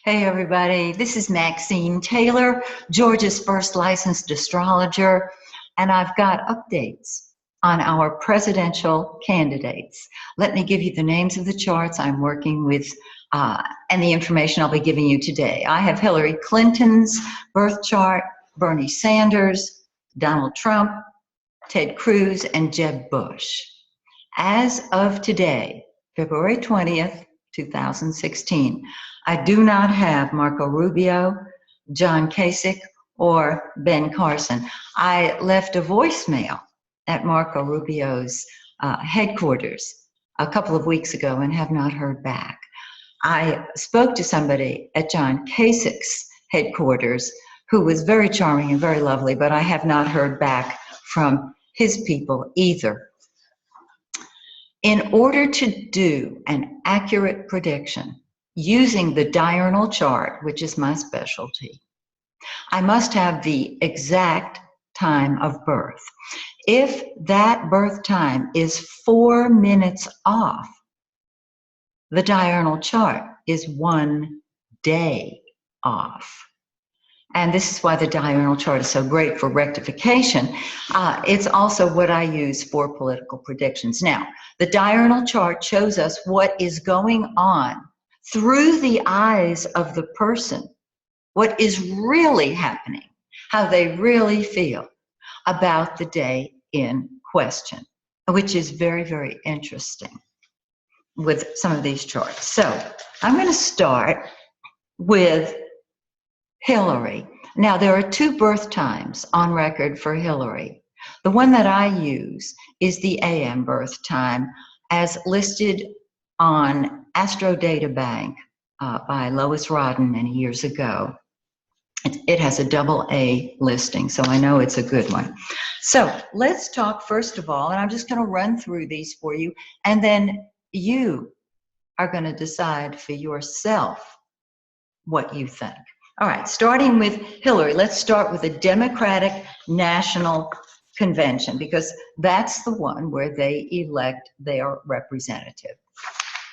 Hey everybody, this is Maxine Taylor, Georgia's first licensed astrologer, and I've got updates on our presidential candidates. Let me give you the names of the charts I'm working with and the information I'll be giving you today. I have Hillary Clinton's birth chart, Bernie Sanders, Donald Trump, Ted Cruz, and Jeb Bush. As of today, February 20th, 2016, I do not have Marco Rubio, John Kasich, or Ben Carson. I left a voicemail at Marco Rubio's headquarters a couple of weeks ago and have not heard back. I spoke to somebody at John Kasich's headquarters who was very charming and very lovely, but I have not heard back from his people either. In order to do an accurate prediction using the diurnal chart, which is my specialty, I must have the exact time of birth. If that birth time is 4 minutes off, the diurnal chart is 1 day off. And this is why the diurnal chart is so great for rectification. It's also what I use for political predictions. Now, the diurnal chart shows us what is going on through the eyes of the person, what is really happening, how they really feel about the day in question, which is very, very interesting with some of these charts. So I'm going to start with Hillary. Now, there are 2 birth times on record for Hillary. The one that I use is the AM birth time as listed on Astro Data Bank by Lois Rodden many years ago. It has a AA listing, so I know it's a good one. So let's talk first of all, and I'm just going to run through these for you, and then you are going to decide for yourself what you think. All right, starting with Hillary, let's start with the Democratic National Convention, because that's the one where they elect their representative.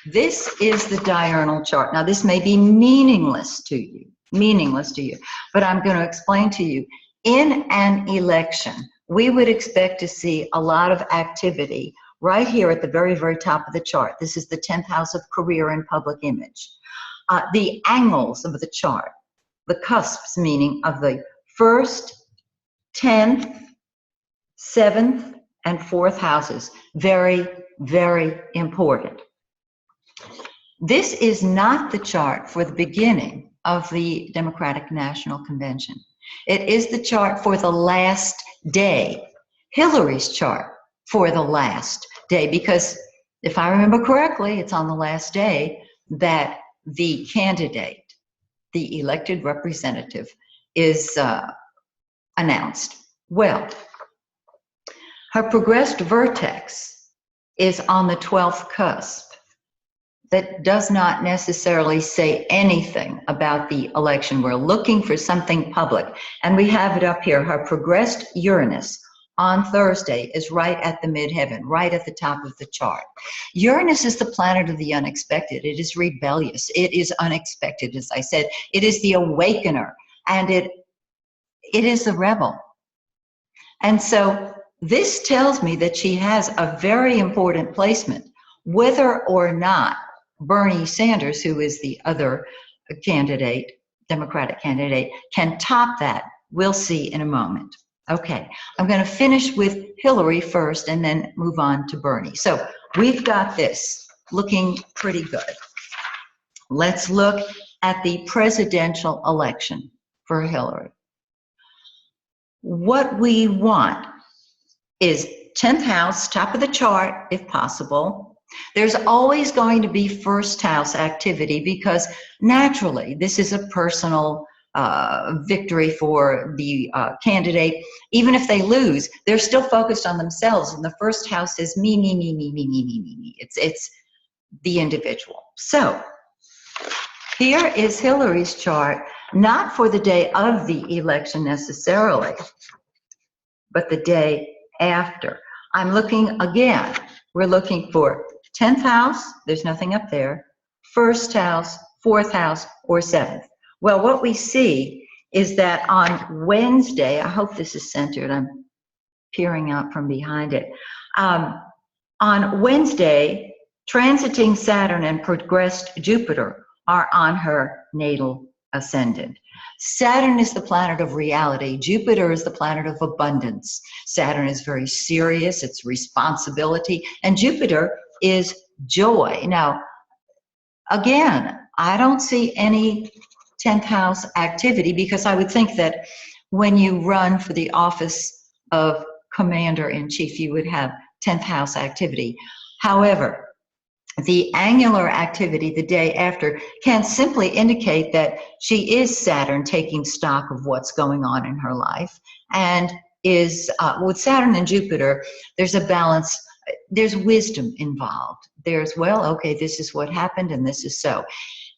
This is the diurnal chart. Now, this may be meaningless to you, but I'm going to explain to you. In an election, we would expect to see a lot of activity right here at the very, very top of the chart. This is the 10th house of career and public image. The angles of the chart, the cusps, meaning of the 1st, 10th, 7th, and 4th houses. Very, very important. This is not the chart for the beginning of the Democratic National Convention. It is the chart for the last day, Hillary's chart for the last day, because if I remember correctly, it's on the last day that the candidate, the elected representative, is announced. Well, her progressed vertex is on the 12th cusp. That does not necessarily say anything about the election. We're looking for something public, and we have it up here. Her progressed Uranus on Thursday is right at the midheaven, right at the top of the chart. Uranus is the planet of the unexpected. It is rebellious. It is unexpected, as I said. It is the awakener, and it is the rebel. And so this tells me that she has a very important placement, whether or not Bernie Sanders, who is the other candidate, Democratic candidate, can top that. We'll see in a moment. Okay, I'm going to finish with Hillary first and then move on to Bernie. So we've got this looking pretty good. Let's look at the presidential election for Hillary. What we want is 10th house, top of the chart, if possible. There's always going to be first house activity because naturally this is a personal victory for the candidate. Even if they lose, they're still focused on themselves, and the first house is me. It's the individual. So here is Hillary's chart, not for the day of the election necessarily, but the day after. I'm looking again. We're looking for 10th house, there's nothing up there. First house, 4th house, or 7th. Well, what we see is that on Wednesday, I hope this is centered, I'm peering out from behind it. On Wednesday, transiting Saturn and progressed Jupiter are on her natal ascendant. Saturn is the planet of reality. Jupiter is the planet of abundance. Saturn is very serious, it's responsibility, and Jupiter is joy. Now, again, I don't see any 10th house activity, because I would think that when you run for the office of commander-in-chief, you would have 10th house activity. However, the angular activity the day after can simply indicate that she is Saturn taking stock of what's going on in her life, and is, with Saturn and Jupiter, there's a balance, there's wisdom involved. There's, well, okay, this is what happened and this is so.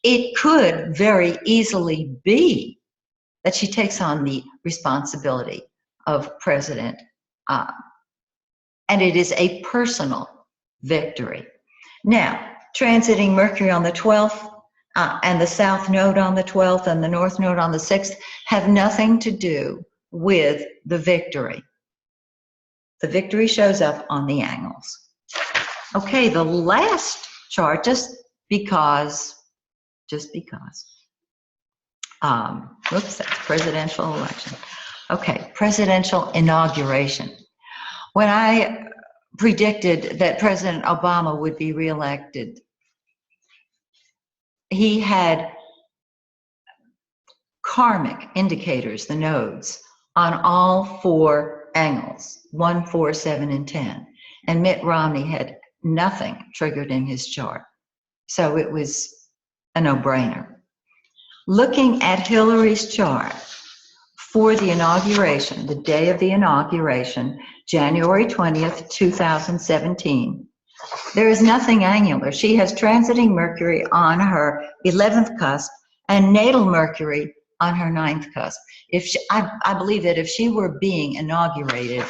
It could very easily be that she takes on the responsibility of president, and it is a personal victory. Now, transiting Mercury on the 12th and the South Node on the 12th and the North Node on the 6th have nothing to do with the victory. The victory shows up on the angles. Okay, the last chart, just because, oops, that's presidential election. Okay, presidential inauguration. When I predicted that President Obama would be reelected, he had karmic indicators, the nodes, on all 4 angles, 1, 4, 7, and 10. And Mitt Romney had nothing triggered in his chart. So it was a no-brainer. Looking at Hillary's chart for the inauguration, the day of the inauguration, January 20th, 2017, there is nothing angular. She has transiting Mercury on her 11th cusp and natal Mercury on her 9th cusp. I believe that if she were being inaugurated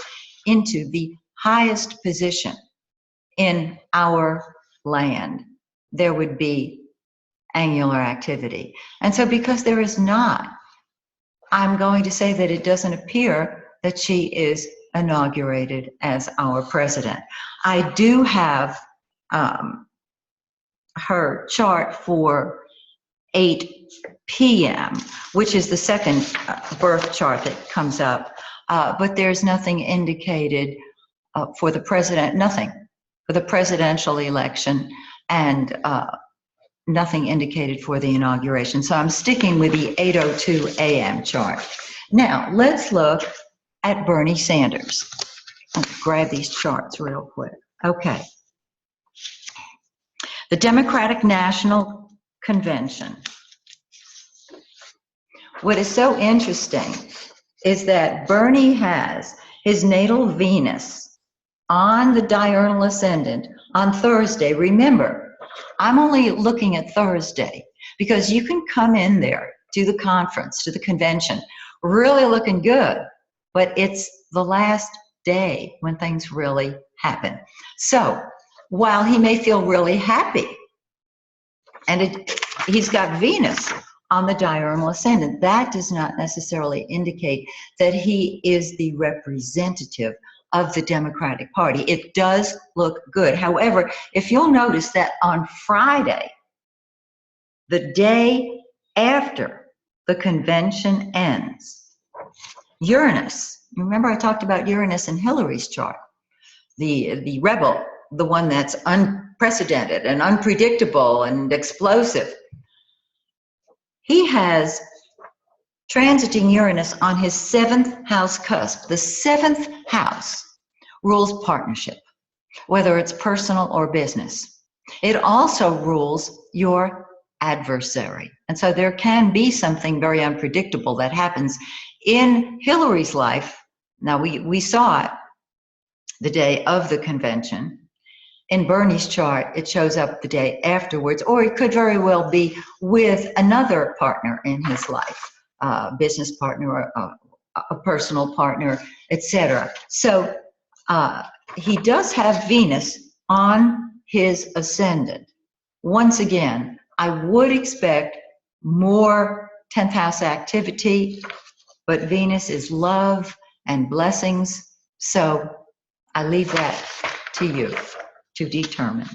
into the highest position in our land, there would be angular activity. And so because there is not, I'm going to say that it doesn't appear that she is inaugurated as our president. I do have her chart for 8 p.m., which is the second birth chart that comes up, but there's nothing indicated for the president, nothing for the presidential election, and nothing indicated for the inauguration. So I'm sticking with the 8:02 a.m. chart. Now, let's look at Bernie Sanders. I'll grab these charts real quick. Okay. The Democratic National Convention. What is so interesting is that Bernie has his natal Venus on the diurnal ascendant on Thursday. Remember, I'm only looking at Thursday because you can come in there to the conference, to the convention, really looking good, but it's the last day when things really happen. So while he may feel really happy, and he's got Venus on the diurnal ascendant, that does not necessarily indicate that he is the representative of the Democratic Party. It does look good. However, if you'll notice that on Friday, the day after the convention ends, Uranus, remember I talked about Uranus in Hillary's chart, the rebel, the one that's unprecedented and unpredictable and explosive. He has transiting Uranus on his 7th house cusp. The 7th house rules partnership, whether it's personal or business. It also rules your adversary. And so there can be something very unpredictable that happens in Hillary's life. Now, we saw it the day of the convention. In Bernie's chart, it shows up the day afterwards, or it could very well be with another partner in his life, a business partner, or a personal partner, etc. So he does have Venus on his ascendant. Once again, I would expect more 10th house activity, but Venus is love and blessings. So I leave that to you to determine.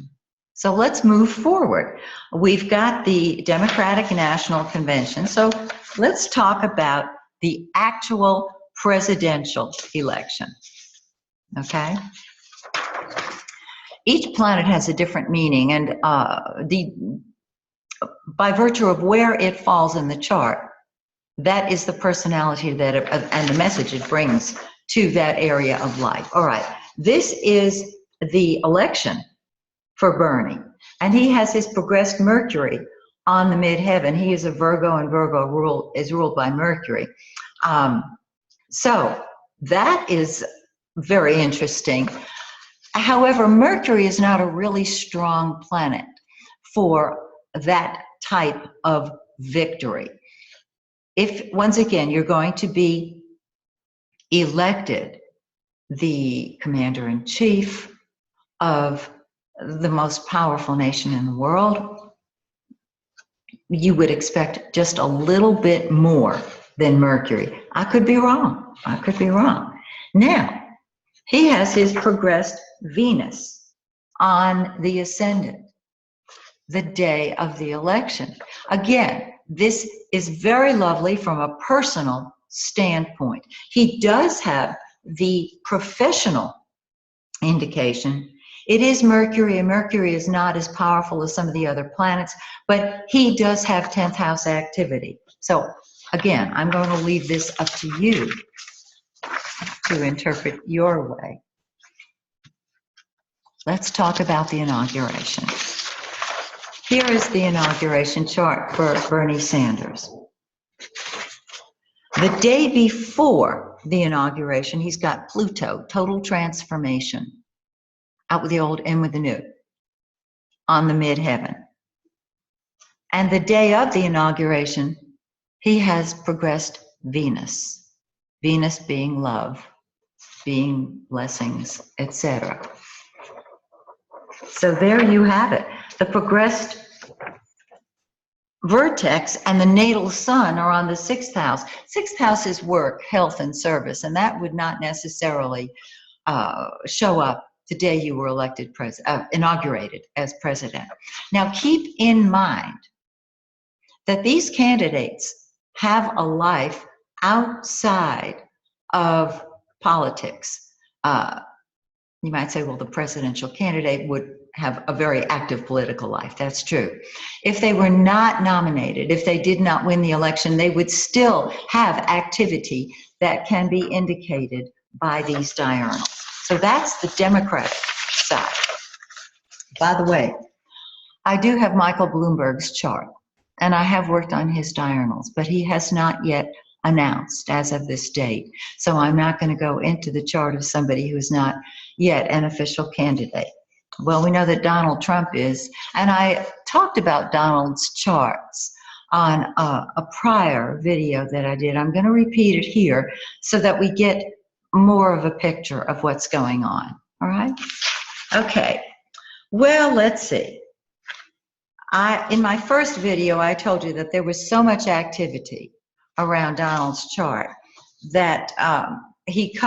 So let's move forward. We've got the Democratic National Convention. So let's talk about the actual presidential election. Okay? Each planet has a different meaning, and by virtue of where it falls in the chart, that is the personality that and the message it brings to that area of life. All right, this is the election for Bernie, and he has his progressed Mercury on the midheaven. He is a Virgo, and Virgo is ruled by Mercury. So that is very interesting. However, Mercury is not a really strong planet for that type of victory. If, once again, you're going to be elected the commander-in-chief of the most powerful nation in the world, you would expect just a little bit more than Mercury. I could be wrong. I could be wrong. Now, he has his progressed Venus on the ascendant the day of the election. Again, this is very lovely from a personal standpoint. He does have the professional indication. It is Mercury, and Mercury is not as powerful as some of the other planets, but he does have 10th house activity. So again, I'm going to leave this up to you to interpret your way. Let's talk about the inauguration. Here is the inauguration chart for Bernie Sanders. The day before the inauguration, he's got Pluto, total transformation, out with the old, in with the new, on the midheaven. And the day of the inauguration, he has progressed Venus, Venus being love, being blessings, etc. So there you have it. The progressed vertex and the natal sun are on the 6th house. 6th house is work, health, and service, and that would not necessarily show up the day you were elected inaugurated as president. Now keep in mind that these candidates have a life outside of politics. You might say, well, the presidential candidate would have a very active political life. That's true. If they were not nominated, if they did not win the election, they would still have activity that can be indicated by these diurnals. So that's the Democratic side. By the way, I do have Michael Bloomberg's chart, and I have worked on his diurnals, but he has not yet announced as of this date. So I'm not going to go into the chart of somebody who is not yet an official candidate. Well, we know that Donald Trump is, and I talked about Donald's charts on a prior video that I did. I'm going to repeat it here so that we get more of a picture of what's going on. All right? Okay. Well, let's see. In my first video, I told you that there was so much activity around Donald's chart that he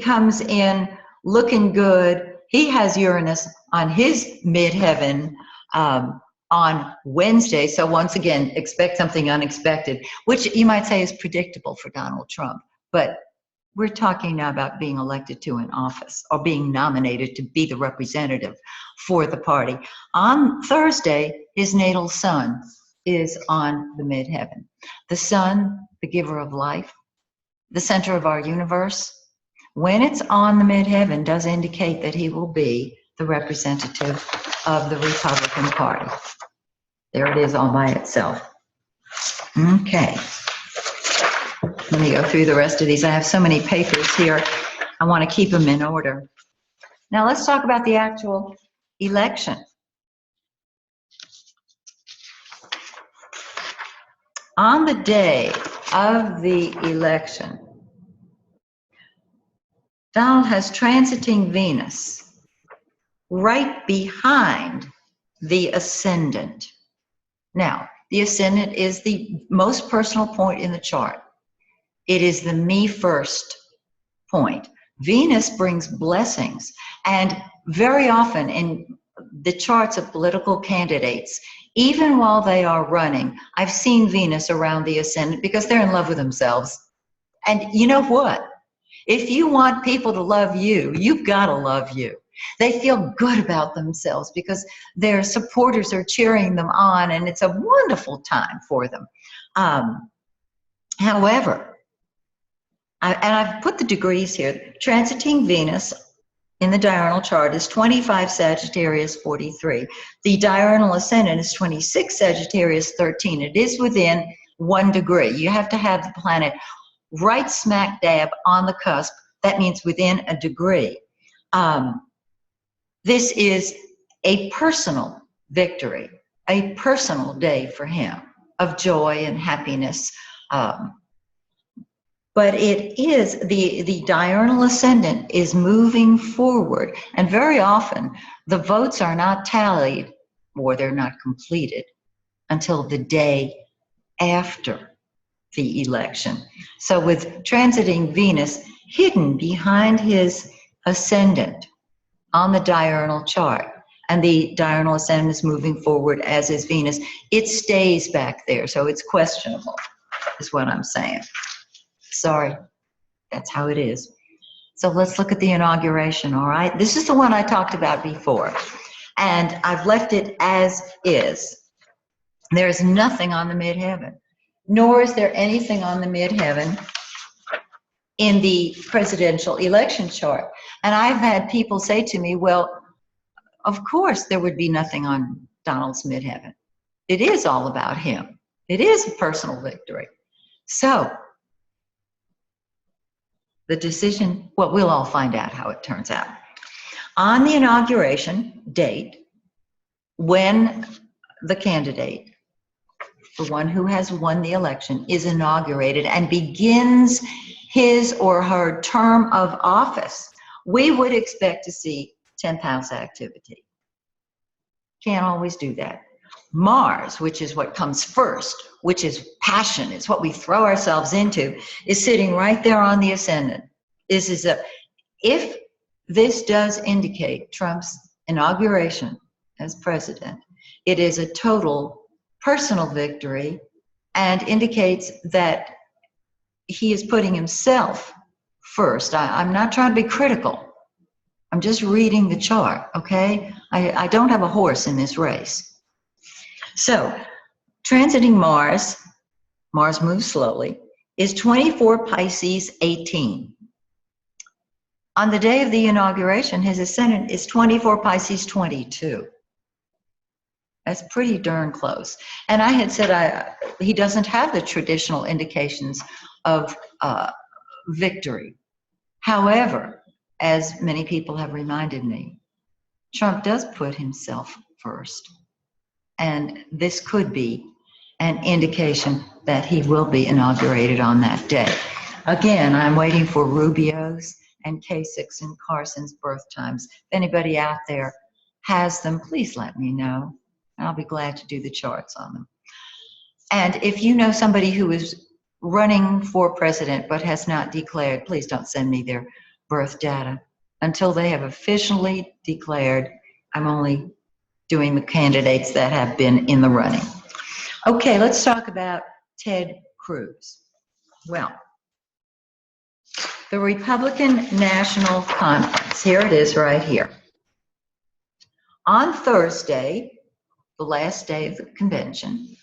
comes in looking good. He has Uranus on his midheaven on Wednesday. So once again, expect something unexpected, which you might say is predictable for Donald Trump. But we're talking now about being elected to an office or being nominated to be the representative for the party. On Thursday, his natal sun is on the midheaven. The sun, the giver of life, the center of our universe, when it's on the midheaven, does indicate that he will be the representative of the Republican Party. There it is all by itself. Okay. Let me go through the rest of these. I have so many papers here. I want to keep them in order. Now let's talk about the actual election. On the day of the election, Donald has transiting Venus right behind the ascendant. Now, the ascendant is the most personal point in the chart. It is the me first point. Venus brings blessings, and very often in the charts of political candidates, even while they are running, I've seen Venus around the ascendant because they're in love with themselves. And you know what? If you want people to love you, you've got to love you. They feel good about themselves because their supporters are cheering them on, and it's a wonderful time for them. However, I've put the degrees here. Transiting Venus in the diurnal chart is 25 Sagittarius 43. The diurnal ascendant is 26 Sagittarius 13. It is within 1 degree. You have to have the planet right smack dab on the cusp. That means within a degree. This is a personal victory, a personal day for him of joy and happiness. But it is, the diurnal ascendant is moving forward. And very often the votes are not tallied or they're not completed until the day after the election. So with transiting Venus hidden behind his ascendant on the diurnal chart, and the diurnal ascendant is moving forward as is Venus, it stays back there. So it's questionable, is what I'm saying. Sorry, that's how it is. So let's look at the inauguration, all right? This is the one I talked about before, and I've left it as is. There's nothing on the midheaven, nor is there anything on the midheaven in the presidential election chart. And I've had people say to me, well, of course there would be nothing on Donald's midheaven. It is all about him. It is a personal victory. So the decision, well, we'll all find out how it turns out. On the inauguration date, when the candidate, the one who has won the election, is inaugurated and begins his or her term of office, we would expect to see 10th house activity. Can't always do that. Mars, which is what comes first, which is passion, it's what we throw ourselves into, is sitting right there on the ascendant. If this does indicate Trump's inauguration as president, it is a total personal victory and indicates that he is putting himself first. I'm not trying to be critical. I'm just reading the chart, okay? I don't have a horse in this race. So, transiting Mars, Mars moves slowly, is 24 Pisces 18. On the day of the inauguration, his ascendant is 24 Pisces 22. That's pretty darn close. And I had said he doesn't have the traditional indications of victory. However, as many people have reminded me, Trump does put himself first. And this could be an indication that he will be inaugurated on that day. Again, I'm waiting for Rubio's and Kasich and Carson's birth times. If anybody out there has them, please let me know. I'll be glad to do the charts on them. And if you know somebody who is running for president but has not declared, please don't send me their birth data. Until they have officially declared, I'm only doing the candidates that have been in the running. Okay, let's talk about Ted Cruz. Well, the Republican National Conference, here it is right here. On Thursday, the last day of the convention,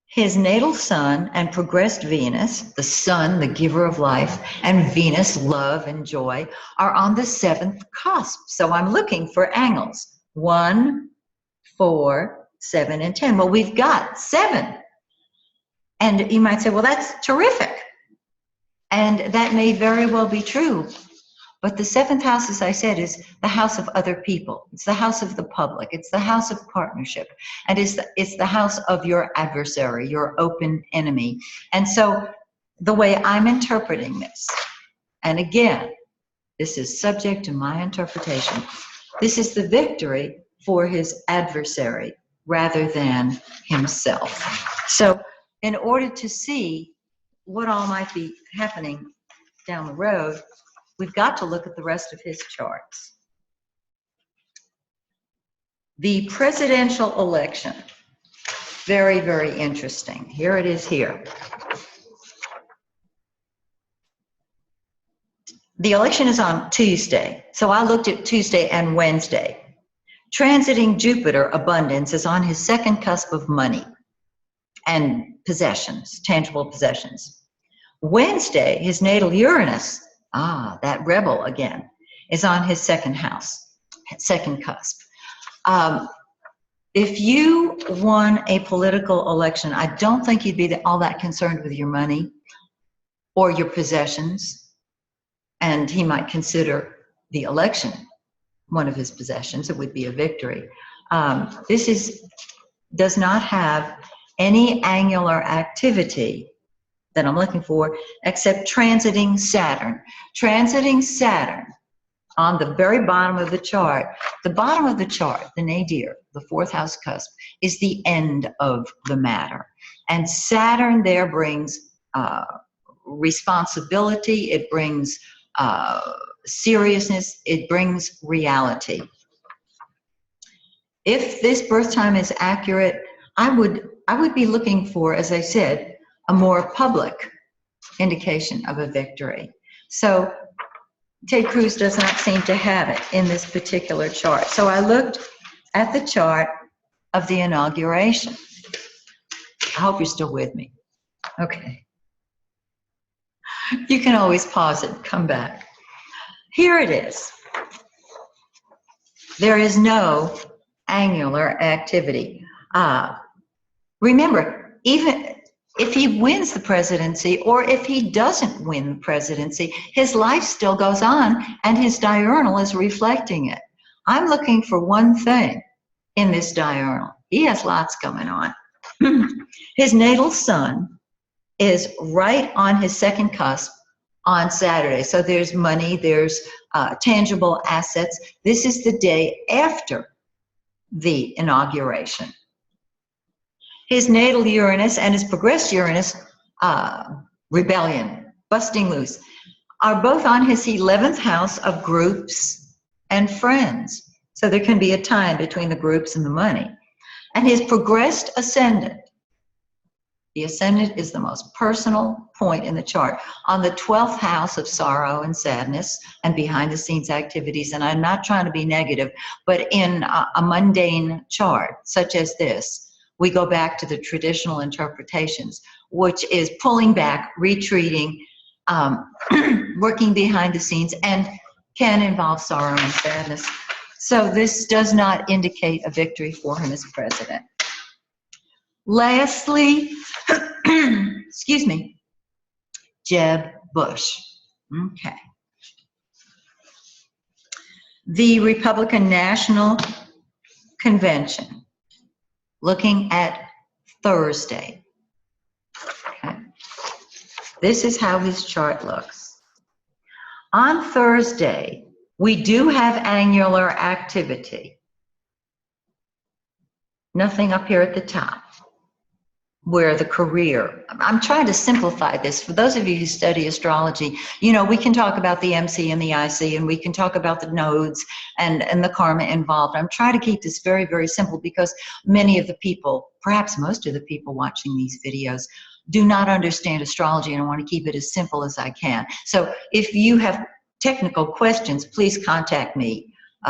his natal sun and progressed Venus, the sun, the giver of life, and Venus, love and joy, are on the 7th cusp. So I'm looking for angles. 1, 4, 7, and 10. Well, we've got 7. And you might say, well, that's terrific. And that may very well be true. But the 7th house, as I said, is the house of other people. It's the house of the public. It's the house of partnership. And it's the house of your adversary, your open enemy. And so the way I'm interpreting this, and again, this is subject to my interpretation, this is the victory for his adversary rather than himself. So in order to see what all might be happening down the road, we've got to look at the rest of his charts. The presidential election, very, very interesting. Here it is here. The election is on Tuesday, so I looked at Tuesday and Wednesday. Transiting Jupiter, abundance, is on his second cusp of money and possessions, tangible possessions. Wednesday, his natal Uranus, that rebel again, is on his second house, second cusp. If you won a political election, I don't think you'd be all that concerned with your money or your possessions. And he might consider the election one of his possessions. It would be a victory. This does not have any angular activity that I'm looking for except transiting Saturn. Transiting Saturn on the very bottom of the chart. The bottom of the chart, the nadir, the fourth house cusp, is the end of the matter. And Saturn there brings responsibility. It brings seriousness, it brings reality. If this birth time is accurate, I would be looking for, as I said, a more public indication of a victory. So Ted Cruz does not seem to have it in this particular chart. So I looked at the chart of the inauguration. I hope you're still with me. Okay. You can always pause it, come back. Here it is. There is no angular activity. Remember, even if he wins the presidency or if he doesn't win the presidency, his life still goes on and his diurnal is reflecting it. I'm looking for one thing in this diurnal. He has lots going on. His natal sun is right on his second cusp on Saturday. So there's money, there's tangible assets. This is the day after the inauguration. His natal Uranus and his progressed Uranus, rebellion, busting loose, are both on his 11th house of groups and friends. So there can be a time between the groups and the money. And his progressed ascendant, the ascendant is the most personal point in the chart, on the 12th house of sorrow and sadness and behind the scenes activities. And I'm not trying to be negative, but in a mundane chart such as this, we go back to the traditional interpretations, which is pulling back, retreating, working behind the scenes, and can involve sorrow and sadness. So this does not indicate a victory for him as president. Lastly, excuse me, Jeb Bush. Okay. The Republican National Convention, looking at Thursday. Okay. This is how his chart looks. On Thursday, we do have angular activity. Nothing up here at the top where the career, I'm trying to simplify this. For those of you who study astrology, you know, we can talk about the MC and the IC, and we can talk about the nodes and the karma involved. I'm trying to keep this very, very simple because many of the people, perhaps most of the people watching these videos, do not understand astrology, and I want to keep it as simple as I can. So if you have technical questions, please contact me.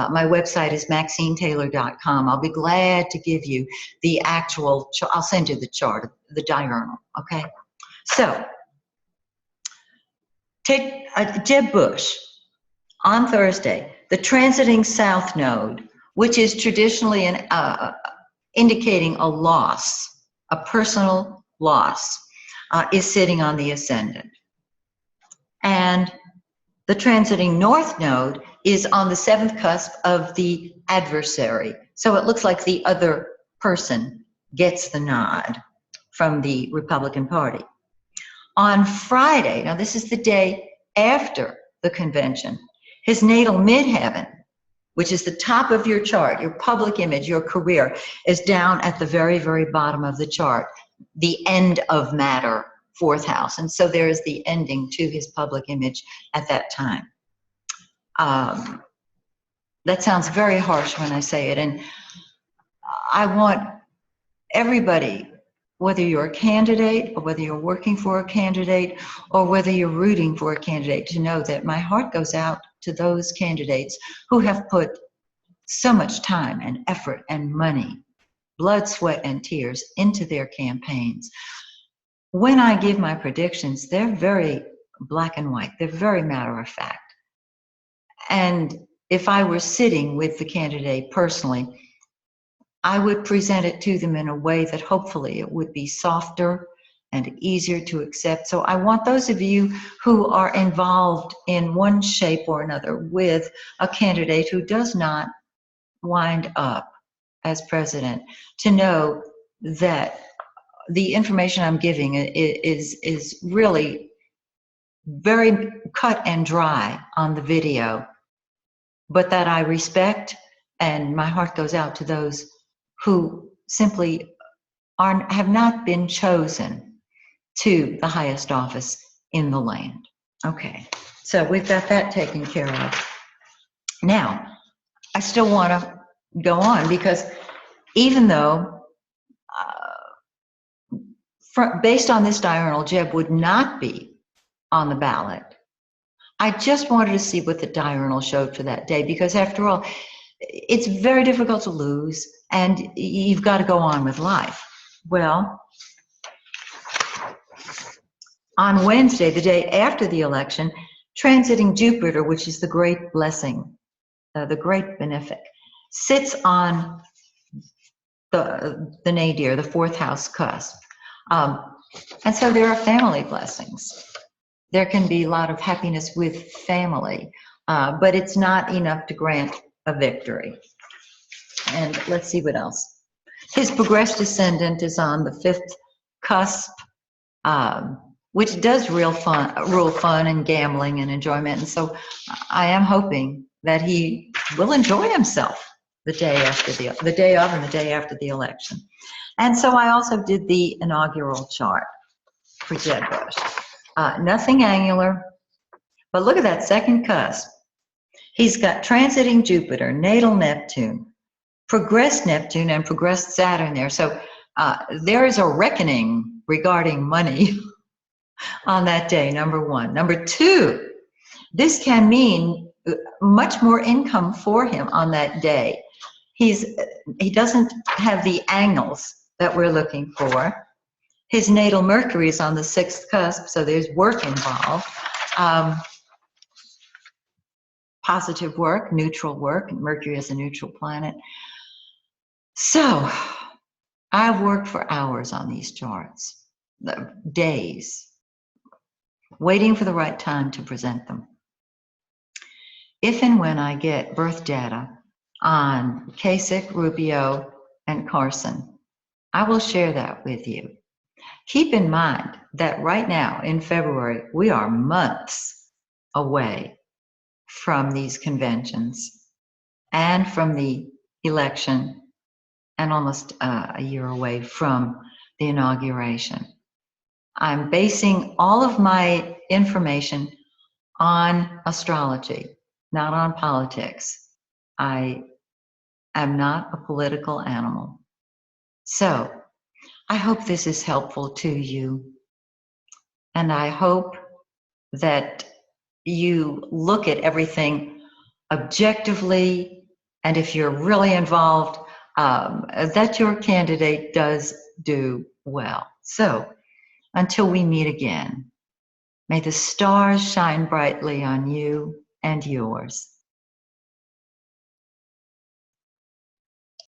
My website is MaxineTaylor.com. I'll be glad to give you the actual, I'll send you the chart, the diurnal, okay? So, take Jeb Bush on Thursday, the transiting south node, which is traditionally indicating a loss, a personal loss, is sitting on the ascendant. And the transiting north node is on the 7th cusp of the adversary. So it looks like the other person gets the nod from the Republican Party. On Friday, now this is the day after the convention, his natal midheaven, which is the top of your chart, your public image, your career, is down at the very, very bottom of the chart, the end of matter, fourth house. And so there is the ending to his public image at that time. That sounds very harsh when I say it. And I want everybody, whether you're a candidate or whether you're working for a candidate or whether you're rooting for a candidate, to know that my heart goes out to those candidates who have put so much time and effort and money, blood, sweat, and tears into their campaigns. When I give my predictions, they're very black and white. They're very matter of fact. And if I were sitting with the candidate personally, I would present it to them in a way that hopefully it would be softer and easier to accept. So I want those of you who are involved in one shape or another with a candidate who does not wind up as president to know that the information I'm giving is really very cut and dry on the video, but that I respect, and my heart goes out to those who simply have not been chosen to the highest office in the land. Okay, so we've got that taken care of. Now, I still want to go on, because even though based on this diurnal, Jeb would not be on the ballot, I just wanted to see what the diurnal showed for that day, because after all, it's very difficult to lose and you've got to go on with life. Well, on Wednesday, the day after the election, transiting Jupiter, which is the great blessing, the great benefic, sits on the nadir, the fourth house cusp. And so there are family blessings. There can be a lot of happiness with family, but it's not enough to grant a victory. And let's see what else. His progressed descendant is on the fifth cusp, which does rule fun and gambling and enjoyment. And so I am hoping that he will enjoy himself the day after the day of and the day after the election. And so I also did the inaugural chart for Jeb Bush. Nothing angular, but look at that second cusp. He's got transiting Jupiter, natal Neptune, progressed Neptune, and progressed Saturn there. So there is a reckoning regarding money on that day, number one. Number two, this can mean much more income for him on that day. He doesn't have the angles that we're looking for. His natal Mercury is on the sixth cusp, so there's work involved. Positive work, neutral work, and Mercury is a neutral planet. So I've worked for hours on these charts, days, waiting for the right time to present them. If and when I get birth data on Kasich, Rubio, and Carson, I will share that with you. Keep in mind that right now in February, we are months away from these conventions and from the election, and almost a year away from the inauguration. I'm basing all of my information on astrology, not on politics. I am not a political animal. So I hope this is helpful to you. And I hope that you look at everything objectively, and if you're really involved, that your candidate does do well. So until we meet again, may the stars shine brightly on you and yours.